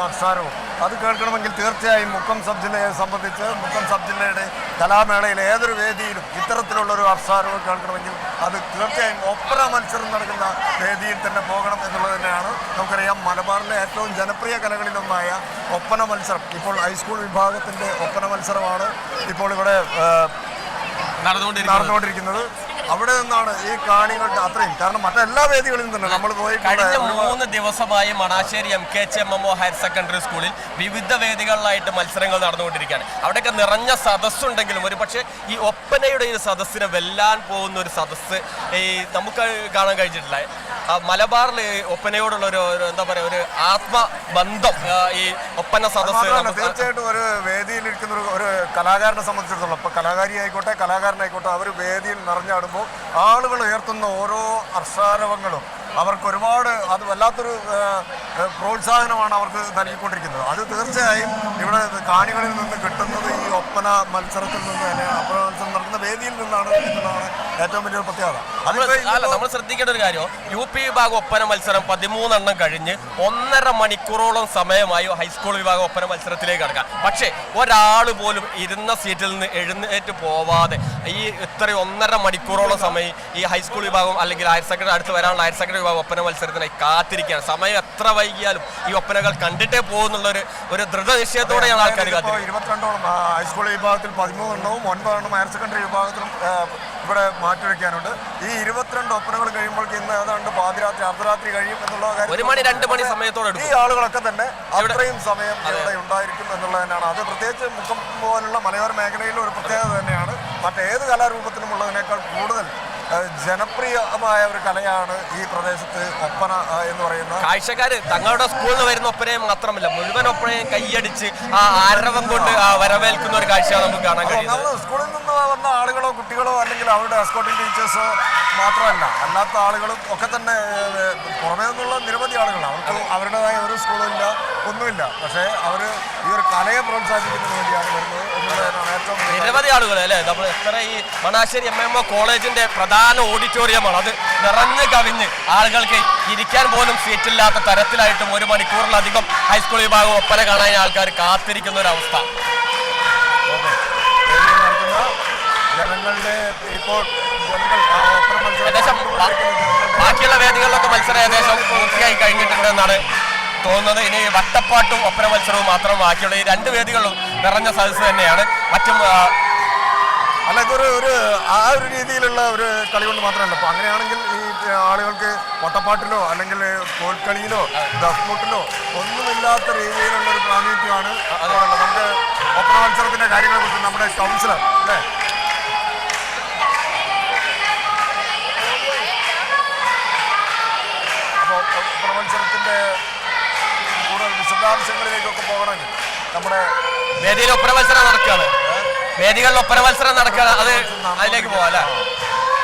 അക്ഷാരവും അത് കേൾക്കണമെങ്കിൽ തീർച്ചയായും മുക്കം സബ് ജില്ലയെ സംബന്ധിച്ച് മുക്കം സബ് ജില്ലയുടെ കലാമേളയിൽ ഏതൊരു വേദിയിലും ഇത്തരത്തിലുള്ളൊരു അക്ഷാരവും കേൾക്കണമെങ്കിൽ അത് തീർച്ചയായും ഒപ്പന മത്സരം നടക്കുന്ന വേദിയിൽ തന്നെ പോകണം എന്നുള്ളത് തന്നെയാണ്. നമുക്കറിയാം മലബാറിലെ ഏറ്റവും ജനപ്രിയ കലകളിലൊന്നായ ഒപ്പന മത്സരം ഇപ്പോൾ ഹൈസ്കൂൾ വിഭാഗത്തിൻ്റെ ഒപ്പന മത്സരമാണ് ഇപ്പോൾ ഇവിടെ നടന്നുകൊണ്ടിരിക്കുന്നത്. അവിടെ നിന്നാണ് ഈ കാണികളുടെ അത്രയും, കാരണം മറ്റെല്ലാ വേദികളിലും തന്നെ നമ്മൾ പോയി കഴിഞ്ഞ 3 ദിവസമായി മണാശ്ശേരി MKHMMO ഹയർ സെക്കൻഡറി സ്കൂളിൽ വിവിധ വേദികളിലായിട്ട് മത്സരങ്ങൾ നടന്നുകൊണ്ടിരിക്കുകയാണ്. അവിടെയൊക്കെ നിറഞ്ഞ സദസ്സുണ്ടെങ്കിലും ഒരു പക്ഷേ ഈ ഒപ്പനയുടെ ഒരു സദസ്സിനെ വെല്ലാൻ പോകുന്ന ഒരു സദസ്സ് ഈ നമുക്ക് കാണാൻ കഴിഞ്ഞിട്ടില്ല. മലബാറിൽ ഒപ്പനയോടുള്ള ഒരു എന്താ പറയുക, ഒരു ആത്മബന്ധം ഈ ഒപ്പന സദസ്സ് തീർച്ചയായിട്ടും ഒരു വേദിയിലിരിക്കുന്ന ഒരു കലാകാരനെ സംബന്ധിച്ചിടത്തോളം, ഇപ്പോൾ കലാകാരി ആയിക്കോട്ടെ കലാകാരനായിക്കോട്ടെ, അവർ വേദിയിൽ നിറഞ്ഞാടുമ്പോൾ ആളുകൾ ഉയർത്തുന്ന ഓരോ അക്ഷാരവങ്ങളും അവർക്ക് ഒരുപാട് അത് വല്ലാത്തൊരു പ്രോത്സാഹനമാണ് അവർക്ക് നൽകിക്കൊണ്ടിരിക്കുന്നത്. അത് തീർച്ചയായും ഇവിടെ കാണികളിൽ നിന്ന് കിട്ടുന്നത് ഈ ഒപ്പന മത്സരത്തിൽ നിന്ന് തന്നെ, ഒപ്പന മത്സരം നടക്കുന്ന വേദിയിൽ നിന്നാണ് എന്നുള്ളതാണ് ഏറ്റവും വലിയൊരു പ്രത്യേകത. നമ്മൾ ശ്രദ്ധിക്കേണ്ട ഒരു കാര്യം, UP വിഭാഗം ഒപ്പന മത്സരം 13 എണ്ണം കഴിഞ്ഞ് 1.5 മണിക്കൂറോളം സമയമായി ഹൈസ്കൂൾ വിഭാഗം ഒപ്പന മത്സരത്തിലേക്ക് കടക്കാം. പക്ഷേ ഒരാൾ പോലും ഇരുന്ന സീറ്റിൽ നിന്ന് എഴുന്നേറ്റ് പോവാതെ ഈ ഇത്രയും 1.5 മണിക്കൂറോളം സമയം ഈ ഹൈസ്കൂൾ വിഭാഗം അല്ലെങ്കിൽ ഹയർ സെക്കൻഡറി അടുത്ത് വരാനുള്ള ഹയർ സെക്കൻഡറി വിഭാഗം ഒപ്പന മത്സരത്തിനായി കാത്തിരിക്കുകയാണ്. സമയം എത്ര വൈകിയാലും ഈ ഒപ്പനകൾ കണ്ടിട്ടേ പോകുന്നുള്ള ഒരു ദൃഢനിശ്ചയത്തോടെയാണ് ആൾക്കാർ കാത്തിരിക്കുന്നത്. 22 ഹൈസ്കൂൾ വിഭാഗത്തിൽ 13 എണ്ണവും 9 ഹയർ സെക്കൻഡറി വിഭാഗത്തിലും ഇവിടെ മാറ്റിവെക്കാനുണ്ട്. ഈ 22 ഒപ്പനകൾ കഴിയുമ്പോൾ ഇന്ന് ഏതാണ്ട് പാതിരാത്രി അർദ്ധരാത്രി കഴിയും എന്നുള്ള കാര്യം 1 മണി 2 മണി സമയത്തോടെ ഈ ആളുകളൊക്കെ തന്നെ അത്രയും സമയം ഇവിടെ ഉണ്ടായിരിക്കും എന്നുള്ളത് തന്നെയാണ്. അത് പ്രത്യേകിച്ച് മുക്കം പോലുള്ള മലയോര മേഖലയിലെ ഒരു പ്രത്യേകത തന്നെയാണ്. മറ്റേത് കലാരൂപത്തിനും ഉള്ളതിനേക്കാൾ കൂടുതൽ ജനപ്രിയമായ ഒരു കലയാണ് ഈ പ്രദേശത്ത് ഒപ്പന എന്ന് പറയുന്നത്. കാഴ്ചക്കാര് തങ്ങളുടെ സ്കൂളിൽ നിന്ന് വരുന്ന ഒപ്പനയും മാത്രമല്ല, മുഴുവൻ ഒപ്പനയും കൈയടിച്ച് ആ ആരവം കൊണ്ട് വരവേൽക്കുന്ന ഒരു കാഴ്ചയാണ് നമുക്ക് കാണാൻ കഴിയുന്നത്. സ്കൂളിൽ നിന്ന് വന്ന ആളുകളോ കുട്ടികളോ അല്ലെങ്കിൽ അവരുടെ എസ്കോർട്ടിംഗ് ടീച്ചേഴ്സോ മാത്രമല്ല, അല്ലാത്ത ആളുകളും ഒക്കെ തന്നെ പുറമേ നിന്നുള്ള നിരവധി ആളുകൾ, അവർക്ക് അവരുടേതായ ഒരു സ്കൂളില്ല, ഒന്നുമില്ല. പക്ഷേ അവർ ഈ ഒരു കലയെ പ്രോത്സാഹിപ്പിക്കുന്നതിന് വേണ്ടിയാണ് വരുന്നത് എന്നുള്ളതാണ് ഏറ്റവും നിരവധി ആളുകൾ അല്ലേ. നമ്മൾ എത്ര ഈ മണാശ്ശേരി MMO കോളേജിന്റെ പ്രധാന ഓഡിറ്റോറിയമാണ്, അത് നിറഞ്ഞു കവിഞ്ഞ് ആളുകൾക്ക് ഇരിക്കാൻ പോലും സീറ്റില്ലാത്ത തരത്തിലായിട്ടും 1 മണിക്കൂറിലധികം ഹൈസ്കൂൾ വിഭാഗം ഒപ്പന കാണാൻ ആൾക്കാർ കാത്തിരിക്കുന്ന ഒരു അവസ്ഥ. ഏകദേശം ബാക്കിയുള്ള വേദികളിലൊക്കെ മത്സരം ഏകദേശം പൂർത്തിയായി കഴിഞ്ഞിട്ടുണ്ടെന്നാണ് തോന്നുന്നത്. ഇനി വട്ടപ്പാട്ടും ഒപ്പന മത്സരവും മാത്രം ബാക്കിയുള്ള ഈ 2 വേദികളിലും നിറഞ്ഞ സദസ്സ് തന്നെയാണ്. മറ്റും അല്ല, ഇതൊരു ആ ഒരു രീതിയിലുള്ള ഒരു കളി കൊണ്ട് മാത്രമല്ല. അപ്പോൾ അങ്ങനെയാണെങ്കിൽ ഈ ആളുകൾക്ക് വട്ടപ്പാട്ടിലോ അല്ലെങ്കിൽ കോൽക്കളിയിലോ ദഫ്മുട്ടിലോ ഒന്നുമില്ലാത്ത രീതിയിലുള്ള ഒരു പ്രാതിനിധ്യമാണ് അതുകൊണ്ടുള്ളത്. നമുക്ക് ഒപ്പന മത്സരത്തിൻ്റെ കാര്യങ്ങളെ കുറിച്ച് നമ്മുടെ കൗൺസിലർ അല്ലേ, അപ്പോൾ ഒപ്പന മത്സരത്തിൻ്റെ കൂടുതൽ വിശദാംശങ്ങളിലേക്കൊക്കെ പോകണമെങ്കിൽ നമ്മുടെ വേദിയിൽ ഒപ്പന മത്സരം നടക്കുകയാണ്, വേദികളിൽ ഒപ്പന മത്സരം നടക്കുകയാണ്. അത് അതിലേക്ക് പോകാം അല്ലേ.